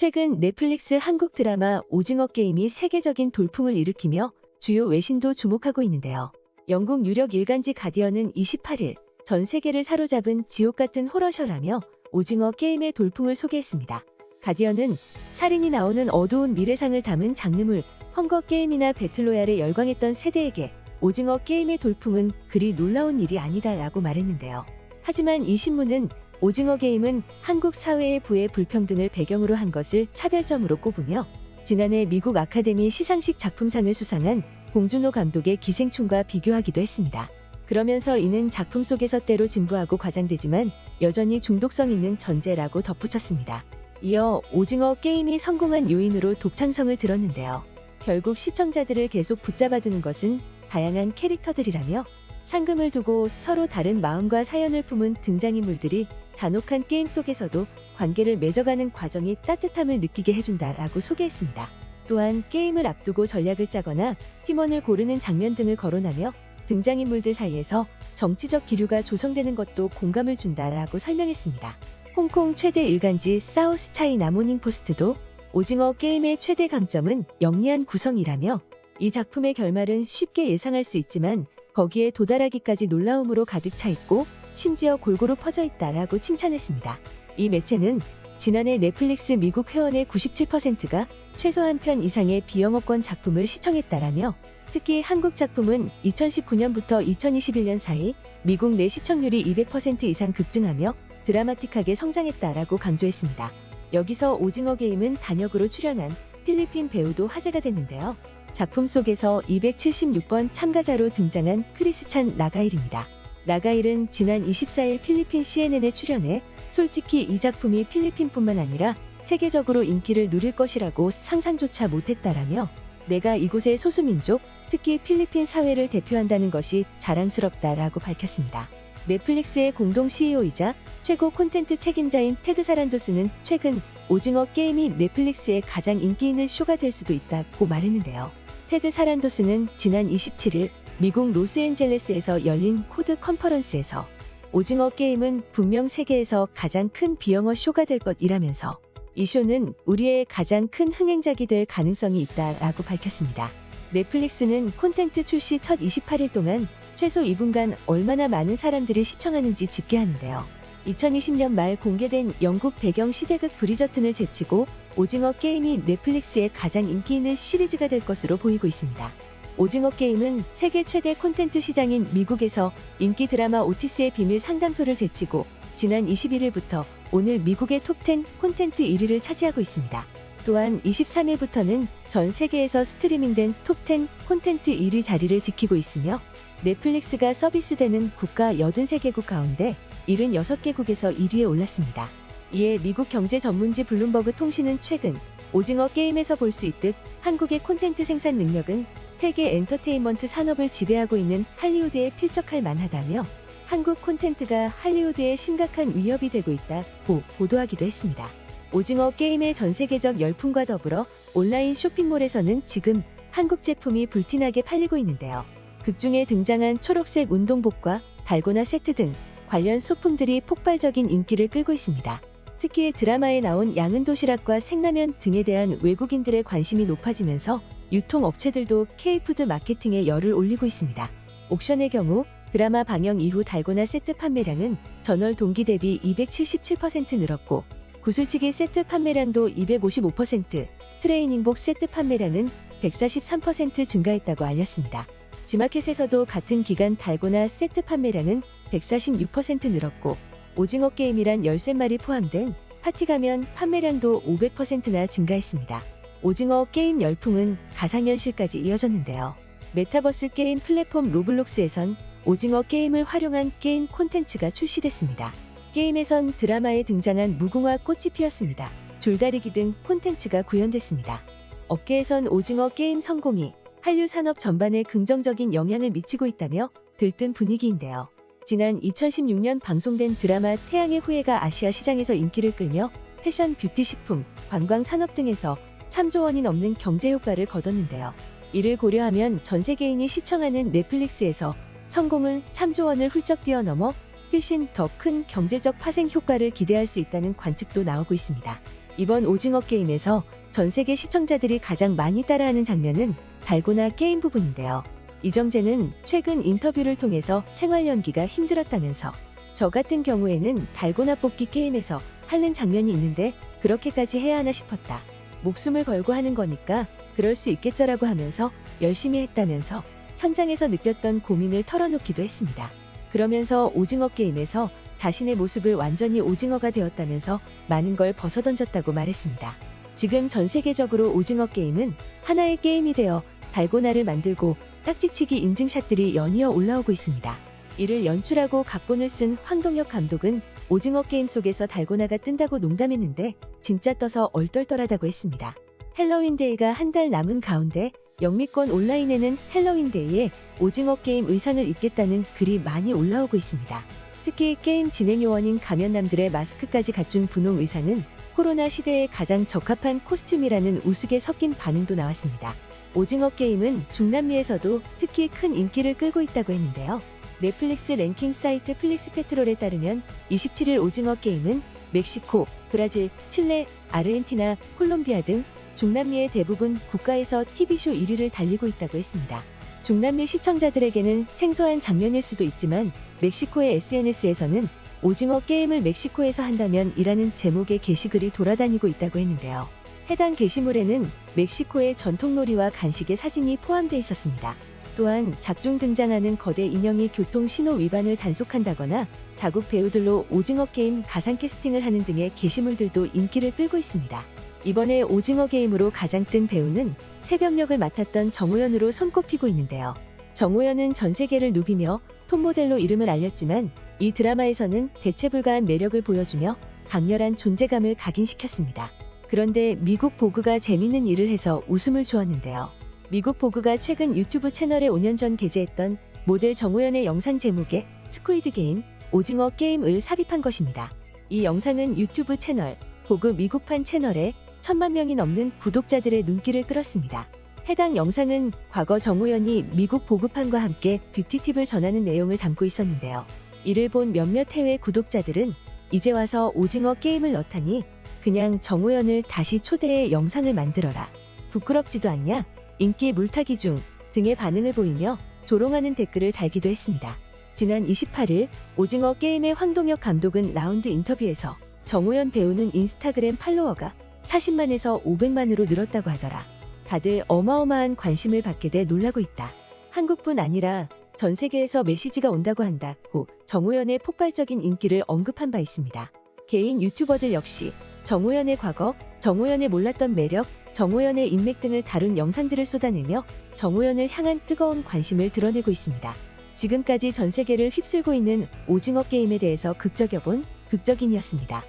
최근 넷플릭스 한국 드라마 오징어 게임이 세계적인 돌풍을 일으키며 주요 외신도 주목하고 있는데요. 영국 유력 일간지 가디언은 28일 전 세계를 사로잡은 지옥 같은 호러셔라며 오징어 게임의 돌풍을 소개했습니다. 가디언은 살인이 나오는 어두운 미래상을 담은 장르물 헝거 게임이나 배틀로얄에 열광했던 세대에게 오징어 게임의 돌풍은 그리 놀라운 일이 아니다라고 말했는데요. 하지만 이 신문은 오징어 게임은 한국 사회의 부의 불평등을 배경으로 한 것을 차별점으로 꼽으며 지난해 미국 아카데미 시상식 작품상을 수상한 봉준호 감독의 기생충과 비교하기도 했습니다. 그러면서 이는 작품 속에서 때로 진부하고 과장되지만 여전히 중독성 있는 전제라고 덧붙였습니다. 이어 오징어 게임이 성공한 요인으로 독창성을 들었는데요. 결국 시청자들을 계속 붙잡아두는 것은 다양한 캐릭터들이라며 상금을 두고 서로 다른 마음과 사연을 품은 등장인물들이 잔혹한 게임 속에서도 관계를 맺어가는 과정이 따뜻함을 느끼게 해준다라고 소개했습니다. 또한 게임을 앞두고 전략을 짜거나 팀원을 고르는 장면 등을 거론하며 등장인물들 사이에서 정치적 기류가 조성되는 것도 공감을 준다라고 설명했습니다. 홍콩 최대 일간지 사우스 차이나 모닝포스트도 오징어 게임의 최대 강점은 영리한 구성이라며 이 작품의 결말은 쉽게 예상할 수 있지만 거기에 도달하기까지 놀라움으로 가득 차 있고 심지어 골고루 퍼져 있다라고 칭찬했습니다. 이 매체는 지난해 넷플릭스 미국 회원의 97%가 최소 한 편 이상의 비영어권 작품을 시청했다라며 특히 한국 작품은 2019년부터 2021년 사이 미국 내 시청률이 200% 이상 급증하며 드라마틱하게 성장했다라고 강조했습니다. 여기서 오징어 게임은 단역으로 출연한 필리핀 배우도 화제가 됐는데요. 작품 속에서 276번 참가자로 등장한 크리스찬 라가일입니다. 라가일은 지난 24일 필리핀 CNN에 출연해 솔직히 이 작품이 필리핀뿐만 아니라 세계적으로 인기를 누릴 것이라고 상상조차 못했다라며 내가 이곳의 소수민족, 특히 필리핀 사회를 대표한다는 것이 자랑스럽다라고 밝혔습니다. 넷플릭스의 공동 CEO이자 최고 콘텐츠 책임자인 테드 사란도스는 최근 오징어 게임이 넷플릭스의 가장 인기 있는 쇼가 될 수도 있다고 말했는데요. 테드 사란도스는 지난 27일 미국 로스앤젤레스에서 열린 코드 컨퍼런스에서 오징어 게임은 분명 세계에서 가장 큰 비영어 쇼가 될 것이라면서 이 쇼는 우리의 가장 큰 흥행작이 될 가능성이 있다라고 밝혔습니다. 넷플릭스는 콘텐츠 출시 첫 28일 동안 최소 2분간 얼마나 많은 사람들이 시청하는지 집계하는데요. 2020년 말 공개된 영국 배경 시대극 브리저튼을 제치고 오징어 게임이 넷플릭스의 가장 인기 있는 시리즈가 될 것으로 보이고 있습니다. 오징어 게임은 세계 최대 콘텐츠 시장인 미국에서 인기 드라마 오티스의 비밀 상담소를 제치고 지난 21일부터 오늘 미국의 톱10 콘텐츠 1위를 차지하고 있습니다. 또한 23일부터는 전 세계에서 스트리밍된 톱10 콘텐츠 1위 자리를 지키고 있으며 넷플릭스가 서비스되는 국가 83개국 가운데 76개국에서 1위에 올랐습니다. 이에 미국 경제 전문지 블룸버그 통신은 최근 오징어 게임에서 볼 수 있듯 한국의 콘텐츠 생산 능력은 세계 엔터테인먼트 산업을 지배하고 있는 할리우드에 필적할 만하다며 한국 콘텐츠가 할리우드에 심각한 위협이 되고 있다고 보도하기도 했습니다. 오징어 게임의 전 세계적 열풍과 더불어 온라인 쇼핑몰에서는 지금 한국 제품이 불티나게 팔리고 있는데요. 극중에 등장한 초록색 운동복과 달고나 세트 등 관련 소품들이 폭발적인 인기를 끌고 있습니다. 특히 드라마에 나온 양은 도시락과 생라면 등에 대한 외국인들의 관심이 높아지면서 유통업체들도 K푸드 마케팅에 열을 올리고 있습니다. 옥션의 경우 드라마 방영 이후 달고나 세트 판매량은 전월 동기 대비 277% 늘었고 구슬치기 세트 판매량도 255%, 트레이닝복 세트 판매량은 143% 증가했다고 알렸습니다. 지마켓에서도 같은 기간 달고나 세트 판매량은 146% 늘었고 오징어 게임이란 13마리 포함된 파티 가면 판매량도 500%나 증가했습니다. 오징어 게임 열풍은 가상현실까지 이어졌는데요. 메타버스 게임 플랫폼 로블록스에선 오징어 게임을 활용한 게임 콘텐츠가 출시됐습니다. 게임에선 드라마에 등장한 무궁화 꽃이 피었습니다. 줄다리기 등 콘텐츠가 구현됐습니다. 업계에선 오징어 게임 성공이 한류 산업 전반에 긍정적인 영향을 미치고 있다며 들뜬 분위기인데요. 지난 2016년 방송된 드라마 태양의 후예가 아시아 시장에서 인기를 끌며 패션, 뷰티, 식품, 관광 산업 등에서 3조 원이 넘는 경제 효과를 거뒀는데요. 이를 고려하면 전 세계인이 시청하는 넷플릭스에서 성공은 3조 원을 훌쩍 뛰어넘어 훨씬 더 큰 경제적 파생 효과를 기대할 수 있다는 관측도 나오고 있습니다. 이번 오징어 게임에서 전 세계 시청자들이 가장 많이 따라하는 장면은 달고나 게임 부분인데요. 이정재는 최근 인터뷰를 통해서 생활 연기가 힘들었다면서 저 같은 경우에는 달고나 뽑기 게임에서 핥는 장면이 있는데 그렇게까지 해야 하나 싶었다. 목숨을 걸고 하는 거니까 그럴 수 있겠죠라고 하면서 열심히 했다면서 현장에서 느꼈던 고민을 털어놓기도 했습니다. 그러면서 오징어 게임에서 자신의 모습을 완전히 오징어가 되었다면서 많은 걸 벗어던졌다고 말했습니다. 지금 전 세계적으로 오징어 게임은 하나의 게임이 되어 달고나를 만들고 딱지치기 인증샷들이 연이어 올라오고 있습니다. 이를 연출하고 각본을 쓴 황동혁 감독은 오징어 게임 속에서 달고나가 뜬다고 농담했는데 진짜 떠서 얼떨떨하다고 했습니다. 헬로윈데이가 한 달 남은 가운데 영미권 온라인에는 헬로윈데이에 오징어 게임 의상을 입겠다는 글이 많이 올라오고 있습니다. 특히 게임 진행 요원인 가면남들의 마스크까지 갖춘 분홍 의상은 코로나 시대에 가장 적합한 코스튬이라는 우스개 섞인 반응도 나왔습니다. 오징어 게임은 중남미에서도 특히 큰 인기를 끌고 있다고 했는데요. 넷플릭스 랭킹 사이트 플릭스페트롤에 따르면 27일 오징어 게임은 멕시코, 브라질, 칠레, 아르헨티나, 콜롬비아 등 중남미의 대부분 국가에서 TV쇼 1위를 달리고 있다고 했습니다. 중남미 시청자들에게는 생소한 장면일 수도 있지만 멕시코의 SNS에서는 오징어 게임을 멕시코에서 한다면 이라는 제목의 게시글이 돌아다니고 있다고 했는데요. 해당 게시물에는 멕시코의 전통놀이와 간식의 사진이 포함되어 있었습니다. 또한 작중 등장하는 거대 인형이 교통 신호 위반을 단속한다거나 자국 배우들로 오징어 게임 가상 캐스팅을 하는 등의 게시물들도 인기를 끌고 있습니다. 이번에 오징어 게임으로 가장 뜬 배우는 새벽역을 맡았던 정우현으로 손꼽히고 있는데요. 정우현은 전 세계를 누비며 톱모델로 이름을 알렸지만 이 드라마에서는 대체 불가한 매력을 보여주며 강렬한 존재감을 각인시켰습니다. 그런데 미국 보그가 재밌는 일을 해서 웃음을 주었는데요. 미국 보그가 최근 유튜브 채널에 5년 전 게재했던 모델 정우현의 영상 제목에 스퀴드 게임, 오징어 게임을 삽입한 것입니다. 이 영상은 유튜브 채널, 보그 미국판 채널에 1000만 명이 넘는 구독자들의 눈길을 끌었습니다. 해당 영상은 과거 정우현이 미국 보그판과 함께 뷰티팁을 전하는 내용을 담고 있었는데요. 이를 본 몇몇 해외 구독자들은 이제 와서 오징어 게임을 넣다니 그냥 정우현을 다시 초대해 영상을 만들어라. 부끄럽지도 않냐? 인기 물타기 중 등의 반응을 보이며 조롱하는 댓글을 달기도 했습니다. 지난 28일 오징어 게임의 황동혁 감독은 라운드 인터뷰에서 정우현 배우는 인스타그램 팔로워가 40만에서 500만으로 늘었다고 하더라. 다들 어마어마한 관심을 받게 돼 놀라고 있다. 한국뿐 아니라 전 세계에서 메시지가 온다고 한다고 정우현의 폭발적인 인기를 언급한 바 있습니다. 개인 유튜버들 역시 정우현의 과거, 정우현의 몰랐던 매력, 정우현의 인맥 등을 다룬 영상들을 쏟아내며 정우현을 향한 뜨거운 관심을 드러내고 있습니다. 지금까지 전 세계를 휩쓸고 있는 오징어 게임에 대해서 극적여본 극적인이었습니다.